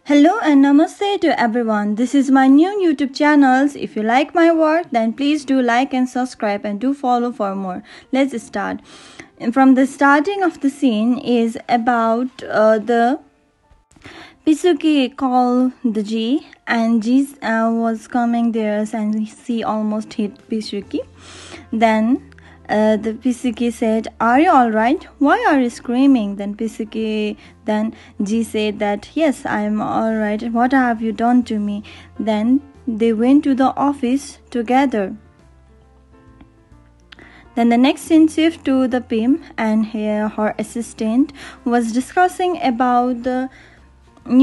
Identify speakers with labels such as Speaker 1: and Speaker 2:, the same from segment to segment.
Speaker 1: Hello and namaste to everyone. This is my new YouTube channel. If you like my work, then please do like and subscribe and do follow for more. Let's start. And from the starting of the scene is about the Pisuki called the G, and G was coming there and she almost hit Pisuki. Then the Pisuki said, "Are you all right? Why are you screaming?" Then G said that, "Yes, I am all right. What have you done to me?" Then they went to the office together. Then the next scene shift to the Pim and her assistant was discussing about the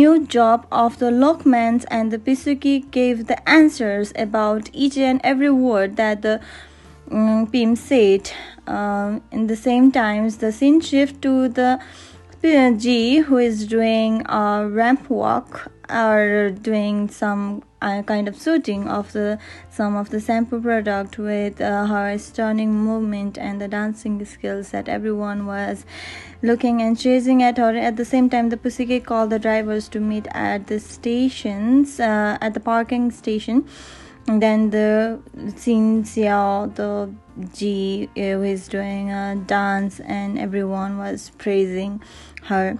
Speaker 1: new job of the Lokmans, and the Pisuki gave the answers about each and every word that the Pim said. In the same times, the scene shift to the G, who is doing a ramp walk or doing some kind of shooting of some of the sample product with her stunning movement and the dancing skills that everyone was looking and chasing at her. At the same time, the Pussycat called the drivers to meet at the stations, at the parking station. And then the scene saw the G was doing a dance and everyone was praising her.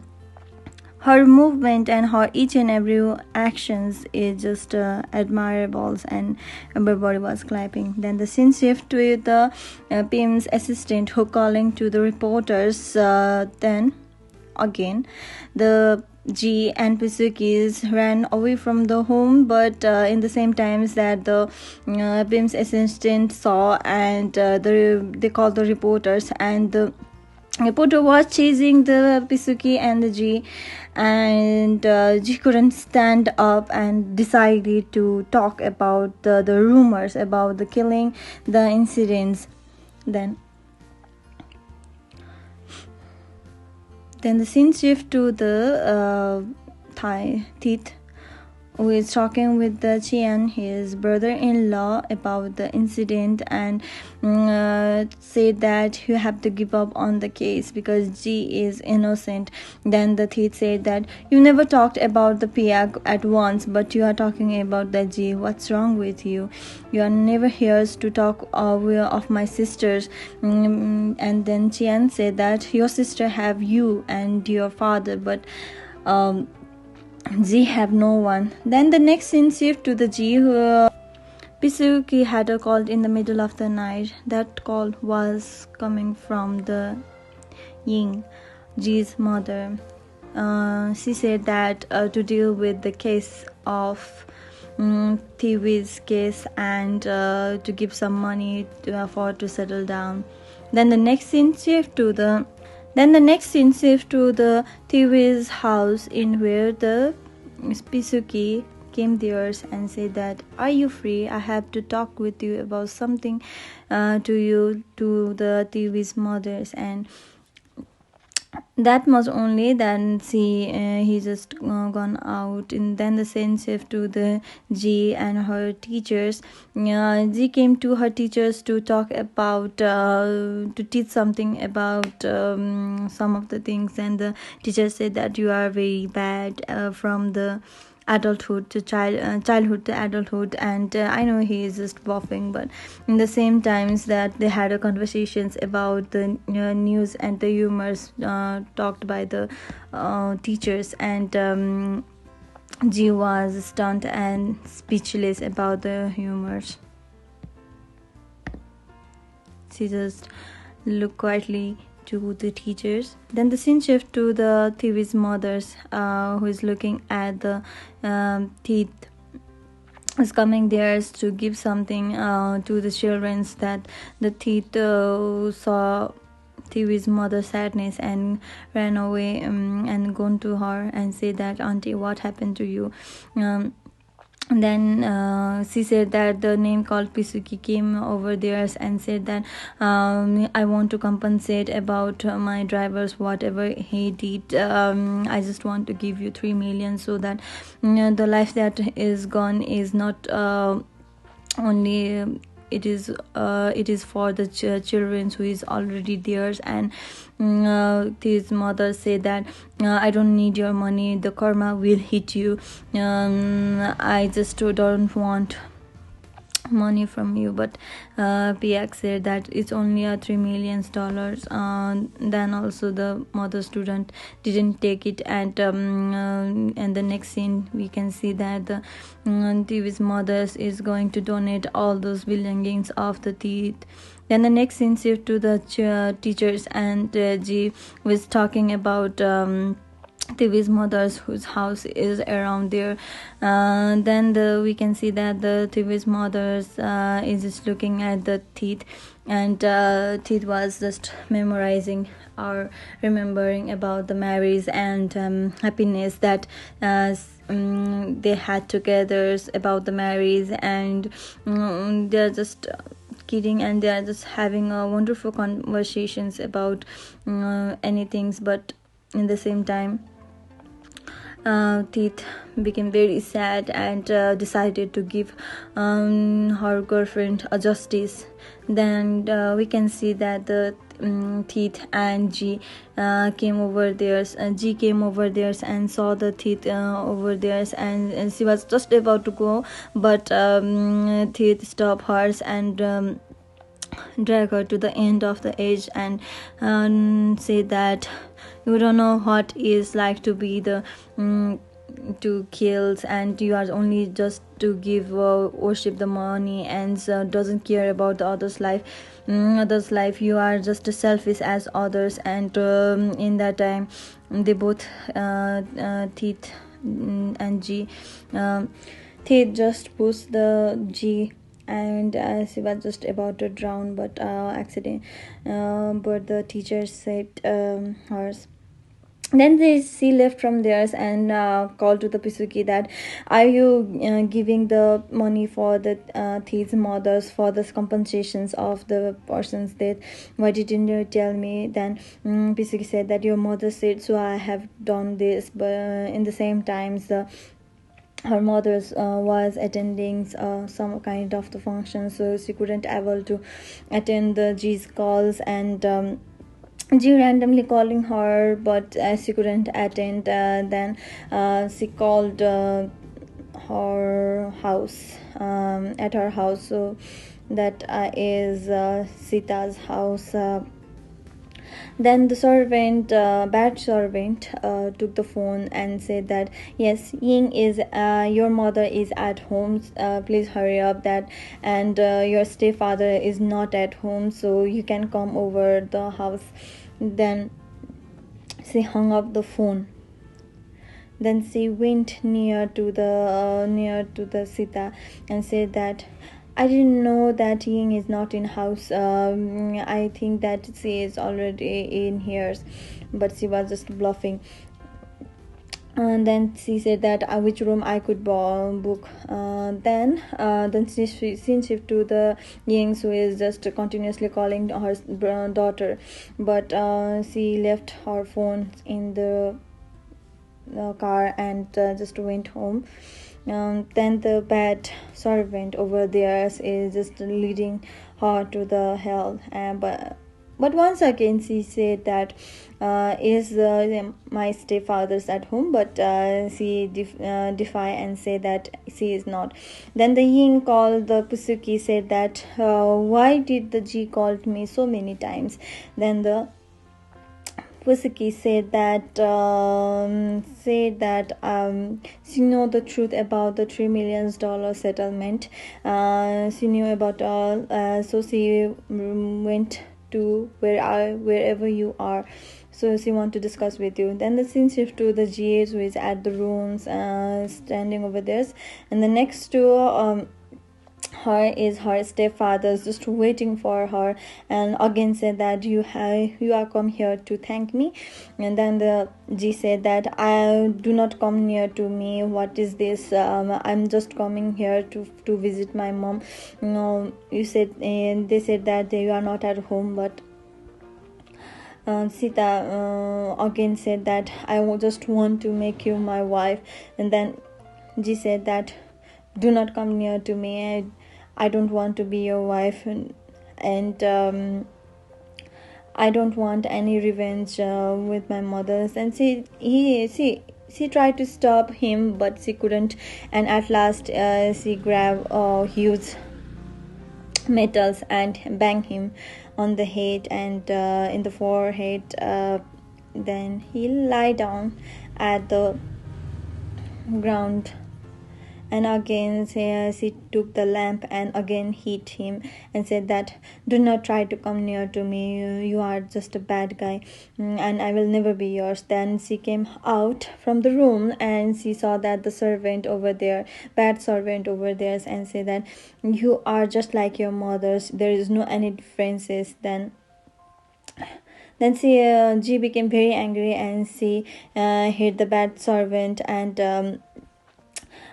Speaker 1: Her movement and her each and every actions is just admirable, and everybody was clapping. Then the scene shift to the Pim's assistant who calling to the reporters. Then again the G and Pisukis ran away from the home, but in the same times that the Pim's assistant saw, and they called the reporters, and the reporter was chasing the Pisuki and the G, and G couldn't stand up and decided to talk about the rumors about the killing, the incidents. Then the scene shift to the Thit, who is talking with the Chian, his brother-in-law, about the incident, and said that you have to give up on the case because G is innocent. Then the Thit said that you never talked about the Piak at once, but you are talking about the G. What's wrong with you? You are never here to talk of my sisters. And then Chian said that your sister have you and your father, but G have no one. Then the next scene shift to the G, who Pisuki had a call in the middle of the night. That call was coming from the Ying, G's mother. She said that to deal with the case of TV's case, and to give some money to settle down. Then the next scene shift to the TV's house, in where the Pisuki came there and said that, "Are you free? I have to talk with you about something to the TV's mothers." And that was only then he just gone out. And then the scene shift to the G and her teachers. G came to her teachers to talk about to teach something about some of the things, and the teacher said that you are very bad from the adulthood to childhood to adulthood. And I know he is just buffing, but in the same times that they had a conversations about the news and the humors talked by the teachers, and G was stunned and speechless about the humors. She just looked quietly to the teachers. Then the scene shift to the TV's mothers, who is looking at the Thit is coming there to give something to the children. That the Thit saw TV's mother's sadness and ran away, and gone to her and said that, "Auntie, what happened to you?" Then she said that the name called Pisuki came over there and said that, "I want to compensate about my drivers, whatever he did. I just want to give you 3 million, so that the life that is gone is not only it is for the children who is already theirs. And his mother said that I don't need your money, the karma will hit you. I just don't want money from you. But Piak said that it's only a $3 million. Then also the mother student didn't take it. And the next scene we can see that the TV's mother is going to donate all those belongings of the Thit. Then the next scene shift to the teachers, and G was talking about TV's mother's whose house is around there. Then we can see that the TV's mother's is just looking at the Thit, and Thit was just memorizing or remembering about the marriage and happiness that they had together, about the marriage. And they're just kidding, and they are just having wonderful conversations about anything. But in the same time, Thit became very sad and decided to give her girlfriend a justice. Then we can see that the Thit and G came over there. G came over there and saw the Thit over there, and she was just about to go, but Thit stopped her and drag her to the end of the edge and say that you don't know what is like to be the to kills, and you are only just to give worship the money and doesn't care about the others life. You are just as selfish as others. And in that time they both Thit and G, Thit just pushed the G, and she was just about to drown, but but the teacher saved hers. Then she left from there and called to the Pisuki that, are you giving the money for the Thit's mothers for the compensations of the person's death? Why didn't you tell me? Then Pisuki said that your mother said so, I have done this. But in the same times her mother was attending some kind of the function, so she couldn't able to attend the G's calls. And G randomly calling her, but she couldn't attend. Then she called her house, at her house, so that is Sita's house. Then the servant, bad servant, took the phone and said that, yes, Ying is your mother is at home, please hurry up that, and your stepfather is not at home, so you can come over the house. Then she hung up the phone. Then she went near to the Sita and said that, I didn't know that Ying is not in house. I think that she is already in here, but she was just bluffing. And then she said that which room I could book. Then she shifted to the Ying, who is just continuously calling her daughter, but she left her phone in the car and just went home. Then the bad servant over there is just leading her to the hell. But once again she said that is my stepfather's at home, but she defy and say that she is not. Then the Ying called the Pusuki, said that why did the G called me so many times? Then the Pusuki said that she know the truth about the $3 million settlement. She knew about all, so she went to wherever you are. So she want to discuss with you. Then the scene shift to the GH, who is at the rooms, standing over there, and the next to her is her stepfather just waiting for her, and again said that you are come here to thank me. And then the G said that I do not come near to me, what is this, I'm just coming here to visit my mom. No, you said, and they said that you are not at home. But Sita again said that I just want to make you my wife. And then G said that do not come near to me, I don't want to be your wife, and I don't want any revenge with my mothers. And she tried to stop him, but she couldn't. And at last, she grabbed huge metals and bang him on the head and in the forehead. Then he lie down at the ground, and again she took the lamp and again hit him and said that, do not try to come near to me, you are just a bad guy, and I will never be yours. Then she came out from the room and she saw that the servant over there, bad servant over there, and said that you are just like your mothers, there is no any differences. Then she became very angry and she hit the bad servant and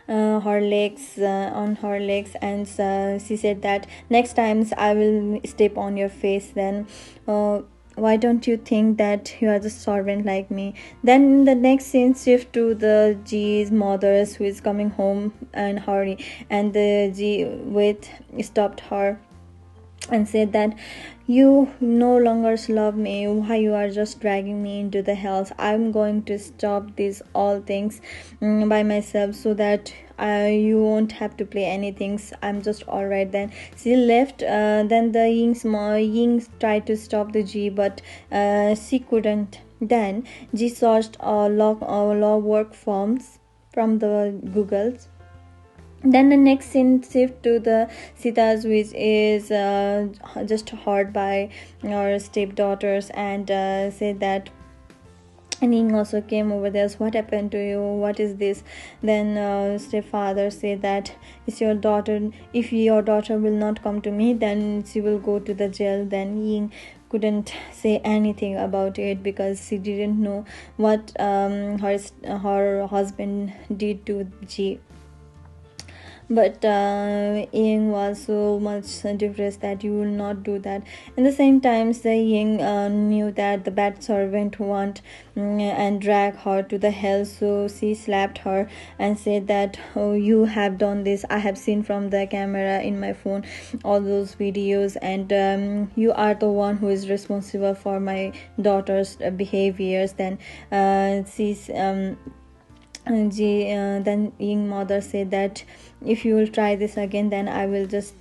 Speaker 1: her legs on her legs, and she said that next times I will step on your face. Then why don't you think that you are the servant like me? Then the next scene shift to the G's mothers, who is coming home and hurry, and the G with stopped her and said that you no longer love me, why you are just dragging me into the hells. I'm going to stop these all things by myself, so that you won't have to play anything. I'm just alright. Then she left. Then the Ying tried to stop the G, but she couldn't. Then G searched law work forms from the Googles. Then the next scene shift to the Sitas, which is just heard by our stepdaughters, and said that, and Ying also came over there. So what happened to you? What is this? Then stepfather said that it's your daughter. If your daughter will not come to me, then she will go to the jail. Then Ying couldn't say anything about it because she didn't know what her husband did to Ji. But Ying was so much depressed that you will not do that. In the same time, the Ying knew that the bad servant want and drag her to the hell, so she slapped her and said that, oh, you have done this, I have seen from the camera in my phone all those videos, and you are the one who is responsible for my daughter's behaviors. Then then Ying mother said that if you will try this again, then I will just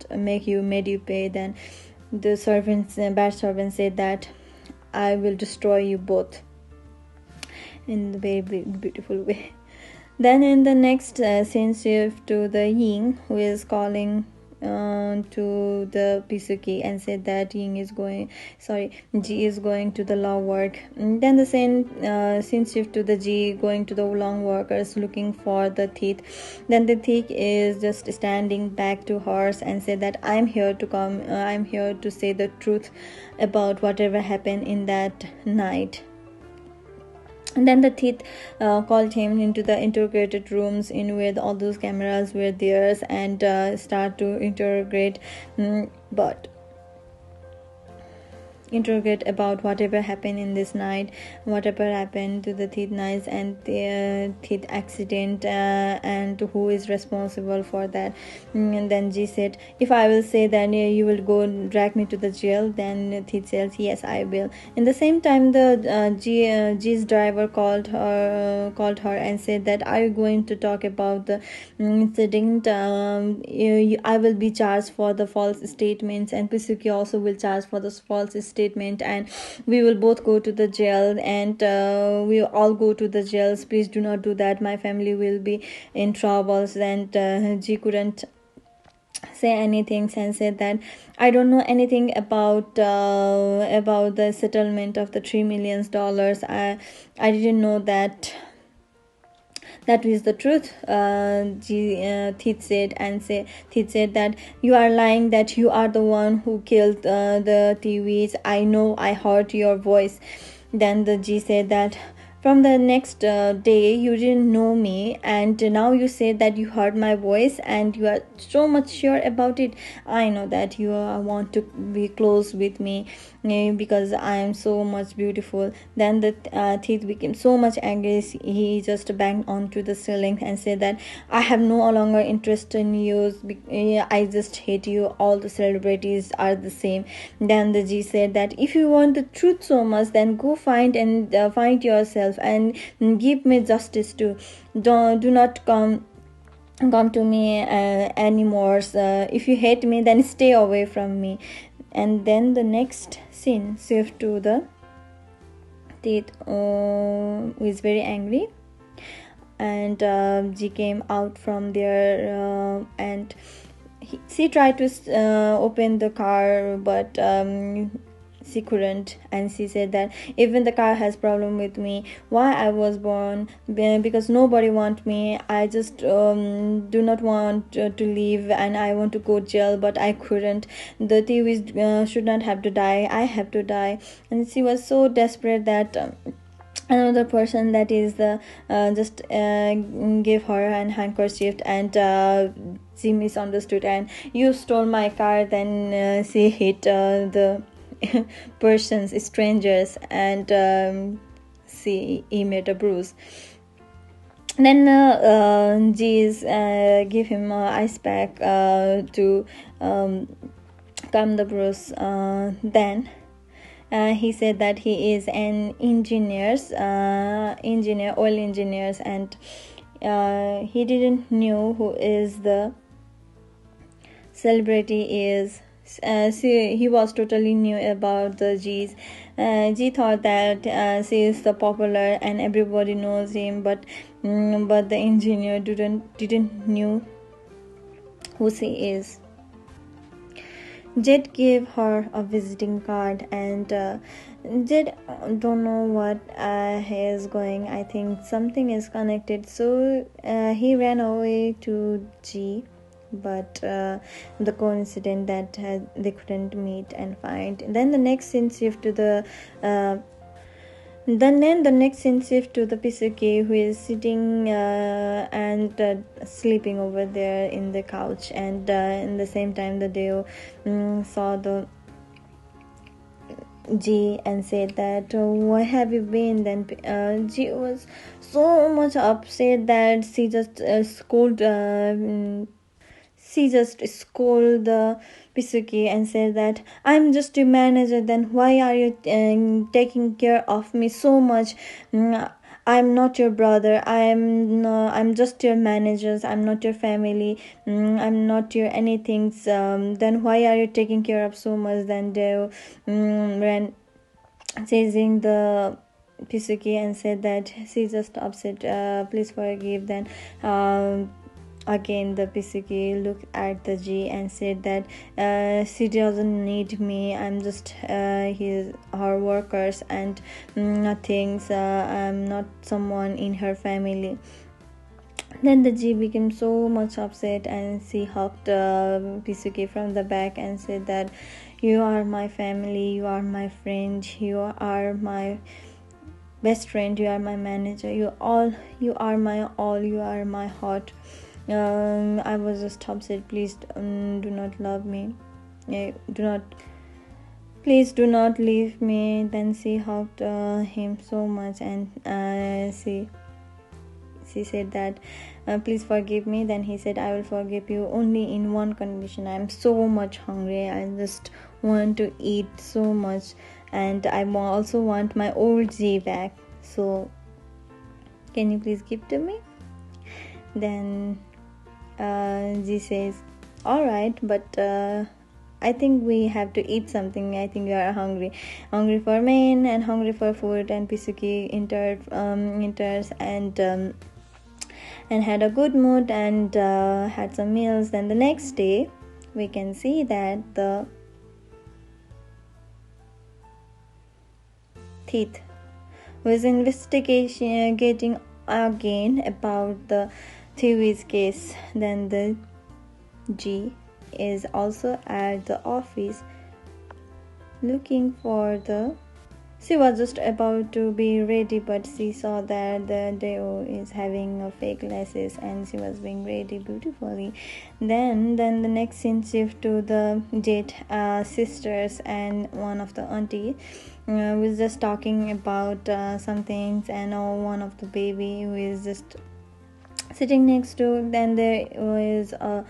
Speaker 1: made you pay. Then the bad servant said that I will destroy you both in a very beautiful way. Then in the next scene shift to the Ying, who is calling to the Pisuki and said that Ji is going to the law work. Then the scene shift to the Ji going to the long workers looking for the Thit. Then the Thit is just standing back to hers and said that I'm here to say the truth about whatever happened in that night. And then the Thit called him into the interrogated rooms in where all those cameras were theirs, and start to interrogate about whatever happened in this night, whatever happened to the Thit nights and the Thit accident, and who is responsible for that. And then Ji said, if I will say that you will go and drag me to the jail, then Thit says, yes, I will. In the same time, the Ji's driver called her and said that, are you going to talk about the incident? I will be charged for the false statements, and Pisuki also will charge for the false statement, and we will both go to the jail, and we all go to the jails. Please do not do that, my family will be in troubles. And Ji couldn't say anything and said that I don't know anything about the settlement of the $3 million. I didn't know that is the truth. Thit said that you are lying, that you are the one who killed the TVs. I know, I heard your voice. Then the Ji said that from the next day you didn't know me, and now you say that you heard my voice and you are so much sure about it. I know that you want to be close with me, because I am so much beautiful. Then the Thit became so much angry. He just banged onto the ceiling and said that I have no longer interest in you. I just hate you. All the celebrities are the same. Then the G said that if you want the truth so much, then go find yourself and give me justice too. Do not come to me anymore. If you hate me, then stay away from me. And then the next scene shift to the Thit, who is very angry, and G came out from there, and she tried to open the car, but she couldn't. And she said that even the car has problem with me, why I was born, because nobody want me. I just do not want to leave, and I want to go jail, but I couldn't. The TV should not have to die, I have to die. And she was so desperate that another person, that is the just gave her an handkerchief, and she misunderstood and you stole my car. Then she hit the persons, strangers, and he made a bruise. Then G's give him ice pack to calm the bruise. Then he said that he is an engineer, oil engineers, and he didn't know who is the celebrity is. He was totally new about the G's. G thought that she is the popular and everybody knows him, but the engineer didn't knew who she is. Jed gave her a visiting card, and Jed don't know what he is going. I think something is connected, so he ran away to G. But the coincidence that they couldn't meet and find. Then the next scene shift to the Pisuki, who is sitting and sleeping over there in the couch, and in the same time the Deo saw the G and said that where have you been? Then G was so much upset that she just scolded the Pisuki and said that I'm just your manager, then why are you taking care of me so much? I'm not your brother, I'm just your manager, I'm not your family, I'm not your anything. Then why are you taking care of so much? Then they ran chasing the Pisuki and said that she's just upset, please forgive. Then again the Pisuki looked at the G and said that she doesn't need me, I'm just her workers and nothing. I'm not someone in her family. Then the G became so much upset, and she hugged Pisuki from the back and said that you are my family, you are my friend, you are my best friend, you are my manager, you are my all, you are my heart. I was just upset, please do not love me, please do not leave me. Then she hugged him so much, and she said that please forgive me. Then he said, I will forgive you only in one condition. I am so much hungry, I just want to eat so much, and I also want my old G back, so can you please give to me? Then G says, alright, but I think we have to eat something. I think we are hungry for men and hungry for food. And Pisuki enters and had a good mood and had some meals. Then the next day we can see that the Thit was investigating again about the TV's case. Then the G is also at the office looking for the She was just about to be ready, but she saw that the Deo is having a fake lashes, and she was being ready beautifully. Then the next scene shift to the Jet sisters and one of the auntie. Was just talking about some things, and one of the baby who is just sitting next to. Then there was a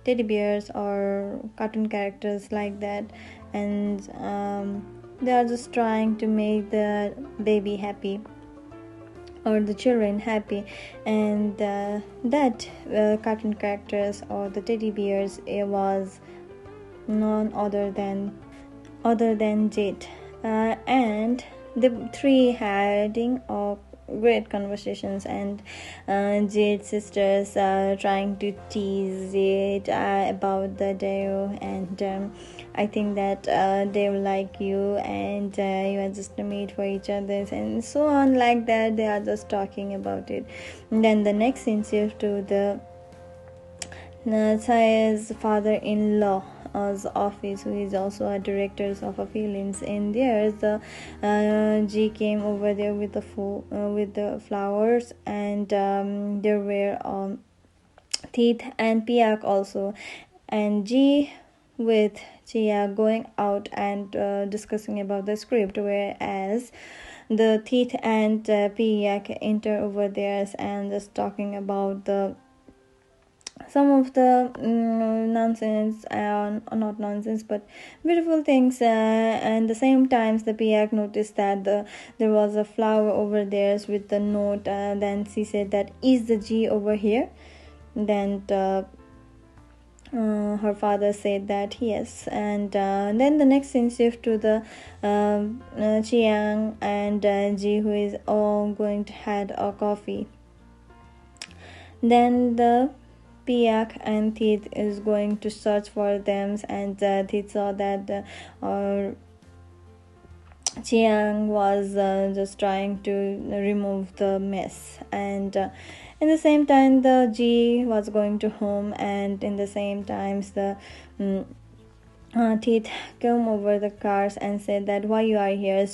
Speaker 1: teddy bears or cartoon characters like that, and they are just trying to make the baby happy or the children happy, and that cartoon characters or the teddy bears, it was none other than Jade, and the three having a great conversations, and Jade's sisters trying to tease Jade about the Deo, and I think that they will like you, and you are just made for each other, and so on like that. They are just talking about it. And then the next scene shift to the Saya's father-in-law office, who is also a director of a films. And there the G came over there with the flowers, and there were Thit and Piak also, and G with Chia going out and discussing about the script, whereas the Thit and Piak enter over there and just talking about the some of the nonsense, not nonsense but beautiful things, and the same times the Piak noticed that there was a flower over there with the note. Then she said that, is the G over here? Then her father said that yes. And then the next scene shift to the Chiang and Ji, who is all going to had a coffee. Then the Piak and Thit is going to search for them, and Thit saw that Chiang was just trying to remove the mess, and in the same time the G was going to home, and in the same times the Thit came over the cars and said that, why you are here?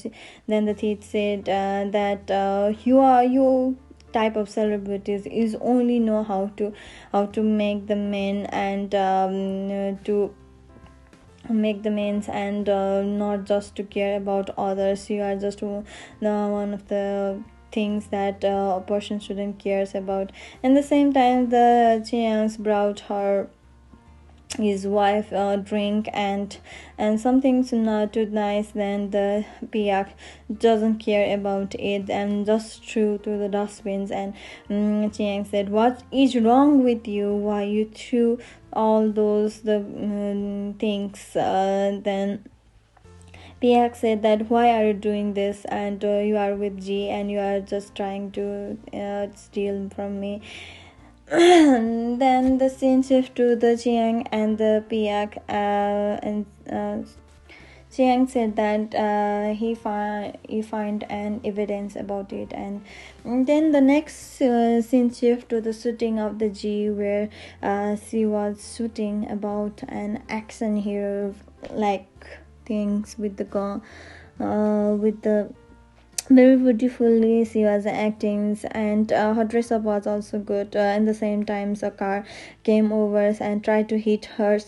Speaker 1: Then the Thit said that you type of celebrities is only know how to make the men, and to make the men, and not just to care about others. You are just one of the things that a person shouldn't cares about. And the same time the Chiang's brought her his wife drink and something's not too nice. Then the Piak doesn't care about it and just threw to the dustbins. And Chiang said, what is wrong with you? Why you threw all those the things? Then Piak said that, why are you doing this? And you are with G and you are just trying to steal from me. Then the scene shift to the Chiang and the Piak, and Chiang said that he find an evidence about it. And then the next scene shift to the shooting of the G, where she was shooting about an action hero like things with the gun, with the very beautifully she was acting, and her dress up was also good. In the same time a car came over and tried to hit her.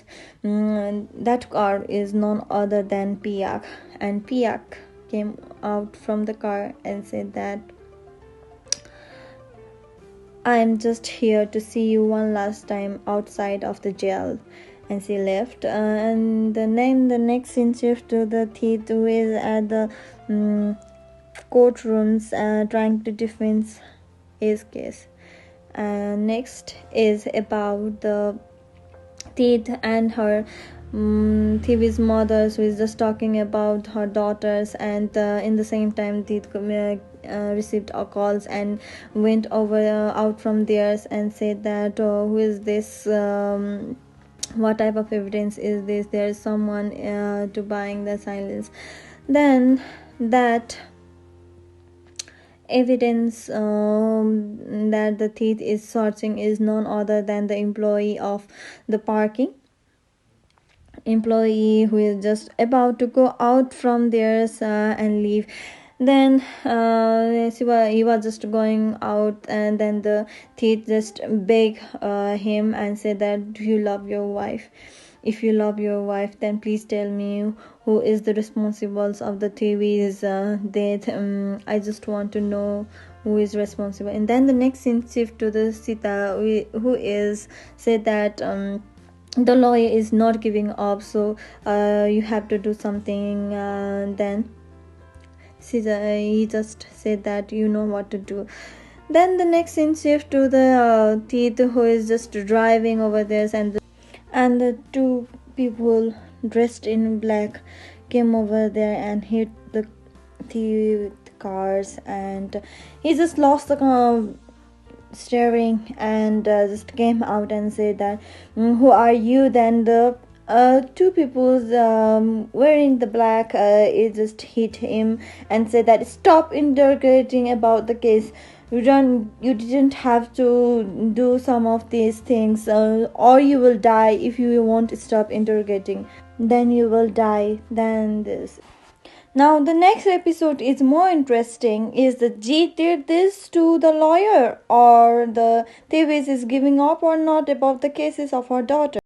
Speaker 1: That car is none other than Piak, and Piak came out from the car and said that, I am just here to see you one last time outside of the jail. And she left. And the next scene shift to the Thit, who is at the courtrooms trying to defend his case. Next is about the Thit and her Thivi's mother, who is just talking about her daughters. And in the same time Thit received a calls and went over out from theirs and said that, who is this, what type of evidence is this? There is someone to buying the silence. Then that evidence that the Thief is searching is none other than the employee of the parking. employee who is just about to go out from there and leave. Then he was just going out, and then the thief just beg him and said that, do you love your wife? If you love your wife, then please tell me who is the responsibles of the TV's death. I just want to know who is responsible. And then the next scene shift to the Sita, who is said that the lawyer is not giving up, so you have to do something. Then he just said that you know what to do. Then the next scene shift to the Thit, who is just driving over there, and the two people dressed in black came over there and hit the Thit cars, and he just lost the steering and just came out and said that, who are you? Then the two people wearing the black it just hit him and said that, stop interrogating about the case. You didn't have to do some of these things, or you will die. If you won't stop interrogating, then you will die. Then this. Now the next episode is more interesting. Is the G did this to the lawyer, or the Davis is giving up or not about the cases of her daughter?